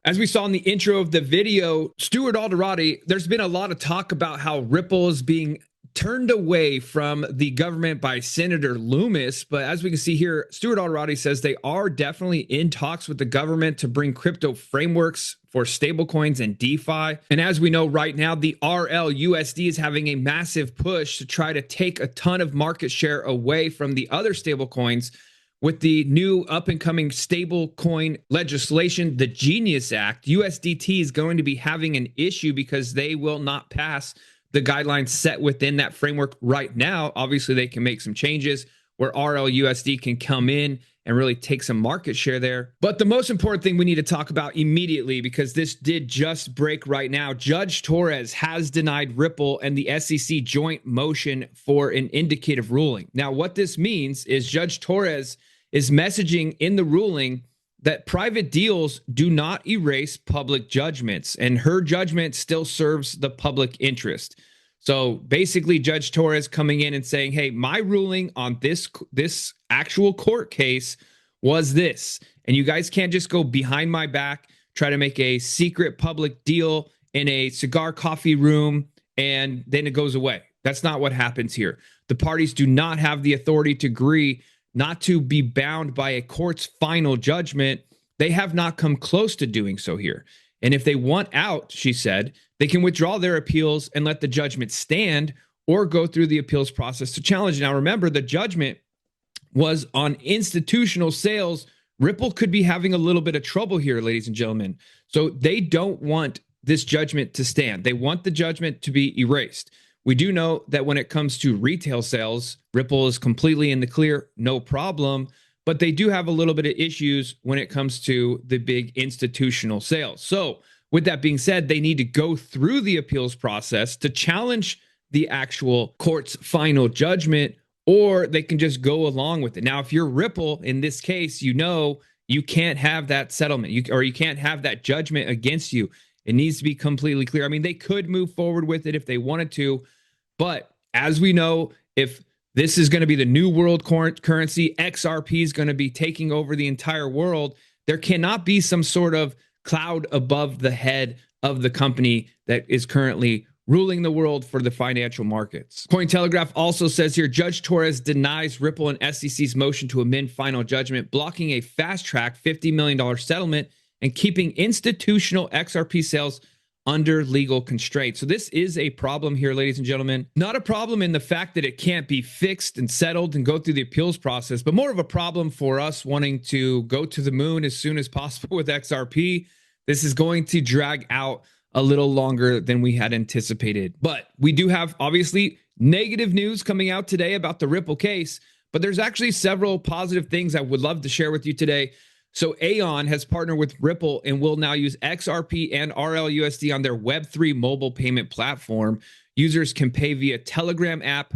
As we saw in the intro of the video, Stuart Alderati, there's been a lot of talk about how Ripple is being turned away from the government by Senator Loomis. But as we can see here, Stuart Alderati says they are definitely in talks with the government to bring crypto frameworks for stablecoins and DeFi. And as we know right now, the RLUSD is having a massive push to try to take a ton of market share away from the other stablecoins. With the new up-and-coming stablecoin legislation, the Genius Act, USDT is going to be having an issue because they will not pass the guidelines set within that framework right now. Obviously, they can make some changes where RLUSD can come in and really take some market share there. But the most important thing we need to talk about immediately, because this did just break right now, Judge Torres has denied Ripple and the SEC joint motion for an indicative ruling. Now, what this means is Judge Torres is messaging in the ruling that private deals do not erase public judgments, and her judgment still serves the public interest. So basically, Judge Torres coming in and saying, hey, my ruling on this actual court case was this, and you guys can't just go behind my back, try to make a secret public deal in a cigar coffee room, and then it goes away. That's not what happens here. The parties do not have the authority to agree not to be bound by a court's final judgment. They have not come close to doing so here. And if they want out, she said, they can withdraw their appeals and let the judgment stand or go through the appeals process to challenge. Now, remember, the judgment was on institutional sales. Ripple could be having a little bit of trouble here, ladies and gentlemen. So they don't want this judgment to stand. They want the judgment to be erased. We do know that when it comes to retail sales, Ripple is completely in the clear, no problem. But they do have a little bit of issues when it comes to the big institutional sales. So with that being said, they need to go through the appeals process to challenge the actual court's final judgment, or they can just go along with it. Now, if you're Ripple, in this case, you know you can't have that settlement, you can't have that judgment against you. It needs to be completely clear. I mean, they could move forward with it if they wanted to, but as we know, if this is going to be the new world currency, XRP is going to be taking over the entire world, there cannot be some sort of cloud above the head of the company that is currently ruling the world for the financial markets. Cointelegraph also says here, Judge Torres denies Ripple and SEC's motion to amend final judgment, blocking a fast-track $50 million settlement and keeping institutional XRP sales under legal constraints. So this is a problem here, ladies and gentlemen. Not a problem in the fact that it can't be fixed and settled and go through the appeals process, but more of a problem for us wanting to go to the moon as soon as possible with XRP. This is going to drag out a little longer than we had anticipated. But we do have, obviously, negative news coming out today about the Ripple case, but there's actually several positive things I would love to share with you today. So Aon has partnered with Ripple and will now use XRP and RLUSD on their Web3 mobile payment platform. Users can pay via Telegram app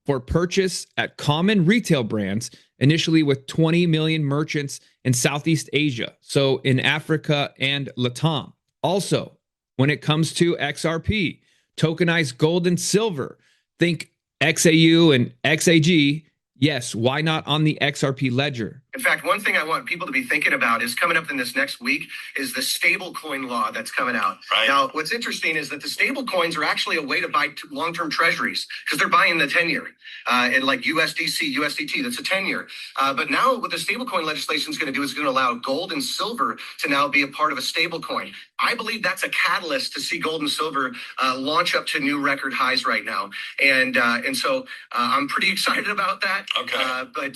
for purchase at common retail brands, initially with 20 million merchants in Southeast Asia, so in Africa and Latam. Also, when it comes to XRP, tokenized gold and silver, think XAU and XAG. Yes, why not on the XRP ledger? In fact, one thing I want people to be thinking about is coming up in this next week is the stablecoin law that's coming out. Right. Now, what's interesting is that the stablecoins are actually a way to buy long-term treasuries because they're buying the 10-year and like USDC, USDT, that's a 10-year. But now what the stablecoin legislation is going to do is going to allow gold and silver to now be a part of a stablecoin. I believe that's a catalyst to see gold and silver launch up to new record highs right now. And so I'm pretty excited about that. Okay. But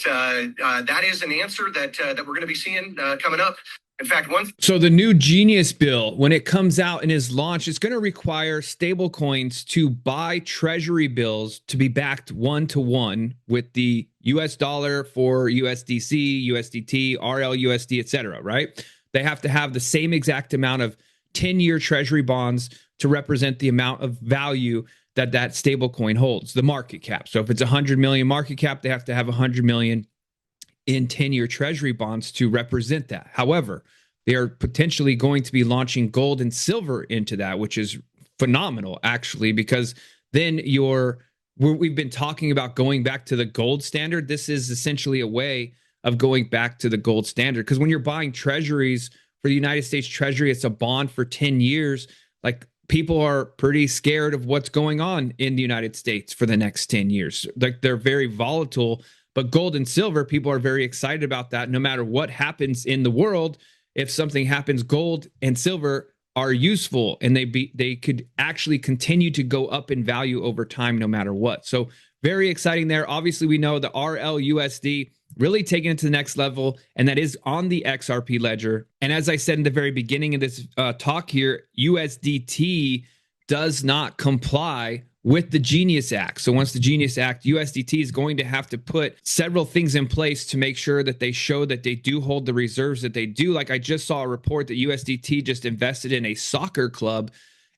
that is an answer that we're going to be seeing coming up. In fact, So the new Genius bill, when it comes out and is launched, it's going to require stablecoins to buy treasury bills to be backed 1-to-1 with the US dollar for USDC, USDT, RLUSD, etc. Right? They have to have the same exact amount of 10-year treasury bonds to represent the amount of value that that stablecoin holds, the market cap. So if it's 100 million market cap, they have to have 100 million in 10-year treasury bonds to represent that. However, they are potentially going to be launching gold and silver into that, which is phenomenal, actually, because then we've been talking about going back to the gold standard. This is essentially a way of going back to the gold standard, because when you're buying treasuries for the United States Treasury. It's a bond for 10 years. Like, people are pretty scared of what's going on in the United States for the next 10 years. Like, they're very volatile, but gold and silver, people are very excited about that. No matter what happens in the world, if something happens, gold and silver are useful, and they could actually continue to go up in value over time no matter what. So very exciting there. Obviously, we know the RLUSD really taking it to the next level, and that is on the XRP ledger. And as I said in the very beginning of this talk here, USDT does not comply with the Genius Act. So once the Genius Act, USDT is going to have to put several things in place to make sure that they show that they do hold the reserves that they do. Like, I just saw a report that USDT just invested in a soccer club,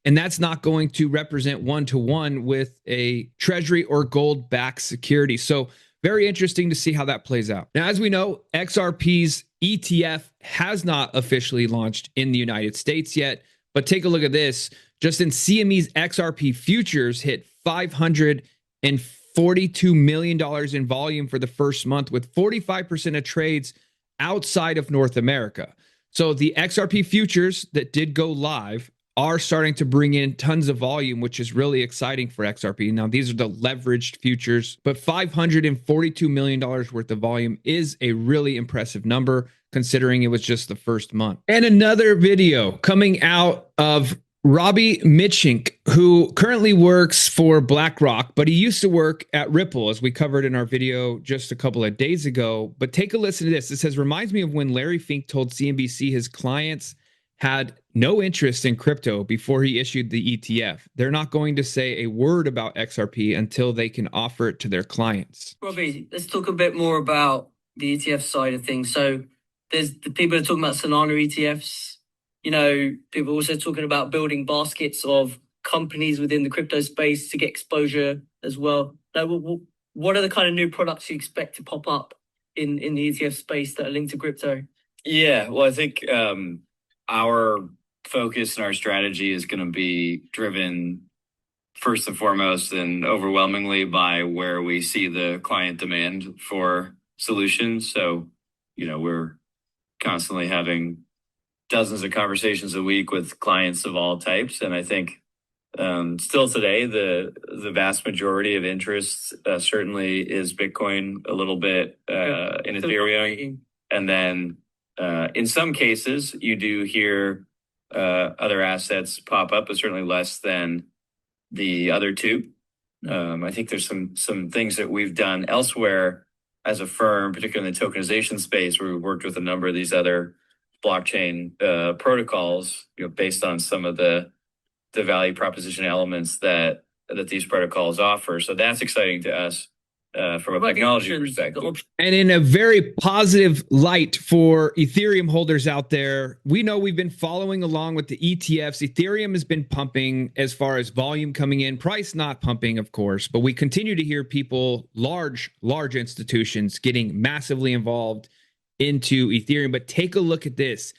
and that's not going to represent one-to-one with a treasury or gold-backed security. So very interesting to see how that plays out. Now, as we know, XRP's ETF has not officially launched in the United States yet, but take a look at this. Just in CME's XRP futures hit $542 million in volume for the first month, with 45% of trades outside of North America. So the XRP futures that did go live are starting to bring in tons of volume, which is really exciting for XRP. Now, these are the leveraged futures, but $542 million worth of volume is a really impressive number considering it was just the first month. And another video coming out of Robbie Mitchink, who currently works for BlackRock, but he used to work at Ripple, as we covered in our video just a couple of days ago. But take a listen to this. It says, reminds me of when Larry Fink told CNBC his clients had no interest in crypto before he issued the ETF. They're not going to say a word about XRP until they can offer it to their clients. Robbie, let's talk a bit more about the ETF side of things. So there's the people are talking about Solana ETFs. You know, people are also talking about building baskets of companies within the crypto space to get exposure as well. Now, what are the kind of new products you expect to pop up in the ETF space that are linked to crypto? Yeah, well, I think our focus and our strategy is going to be driven first and foremost and overwhelmingly by where we see the client demand for solutions. So, you know, we're constantly having dozens of conversations a week with clients of all types. And I think still today, the vast majority of interest certainly is Bitcoin, a little bit in Ethereum. And then in some cases, you do hear other assets pop up, but certainly less than the other two. I think there's some things that we've done elsewhere as a firm, particularly in the tokenization space, where we worked with a number of these other blockchain protocols, you know, based on some of the value proposition elements that these protocols offer. So that's exciting to us from a technology perspective. And in a very positive light for Ethereum holders out there, we know we've been following along with the ETFs. Ethereum has been pumping as far as volume coming in, price not pumping, of course, but we continue to hear people, large institutions getting massively involved into Ethereum. But take a look at this.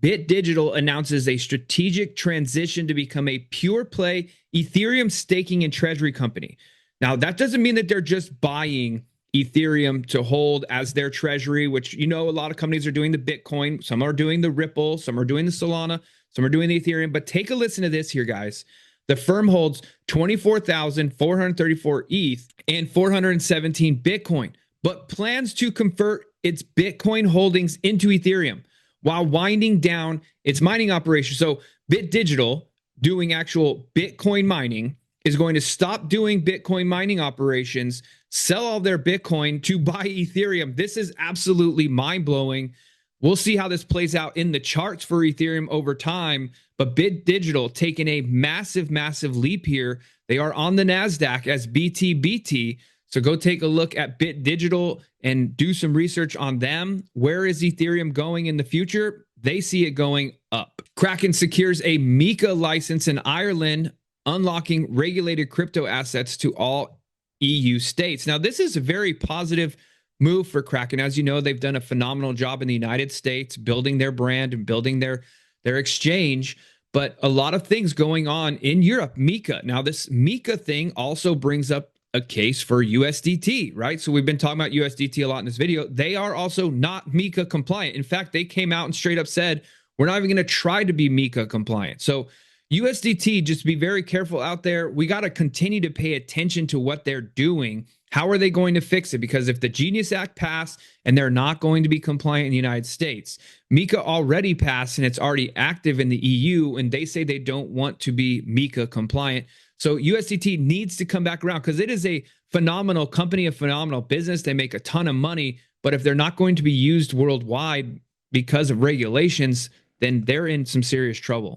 Bit Digital announces a strategic transition to become a pure play Ethereum staking and treasury company. Now, that doesn't mean that they're just buying Ethereum to hold as their treasury, which, you know, a lot of companies are doing the Bitcoin. Some are doing the Ripple. Some are doing the Solana. Some are doing the Ethereum. But take a listen to this here, guys. The firm holds 24,434 ETH and 417 Bitcoin, but plans to convert its Bitcoin holdings into Ethereum while winding down its mining operation. So Bit Digital, doing actual Bitcoin mining, is going to stop doing Bitcoin mining operations, sell all their Bitcoin to buy Ethereum. This is absolutely mind-blowing. We'll see how this plays out in the charts for Ethereum over time, but Bit Digital taking a massive leap here. They are on the NASDAQ as BTBT. So go take a look at Bit Digital and do some research on them. Where is Ethereum going in the future? They see it going up. Kraken secures a MiCA license in Ireland, unlocking regulated crypto assets to all EU states. Now, this is a very positive move for Kraken. As you know, they've done a phenomenal job in the United States, building their brand and building their exchange, but a lot of things going on in Europe. MiCA. Now, this MiCA thing also brings up a case for USDT, right? So we've been talking about USDT a lot in this video. They are also not MiCA compliant. In fact, they came out and straight up said, We're not even going to try to be MiCA compliant. So USDT, just be very careful out there. We got to continue to pay attention to what they're doing. How are they going to fix it? Because if the Genius Act passed and they're not going to be compliant in the United States, MiCA already passed and it's already active in the EU, and they say they don't want to be MiCA compliant. So USDT needs to come back around because it is a phenomenal company, a phenomenal business. They make a ton of money, but if they're not going to be used worldwide because of regulations, then they're in some serious trouble.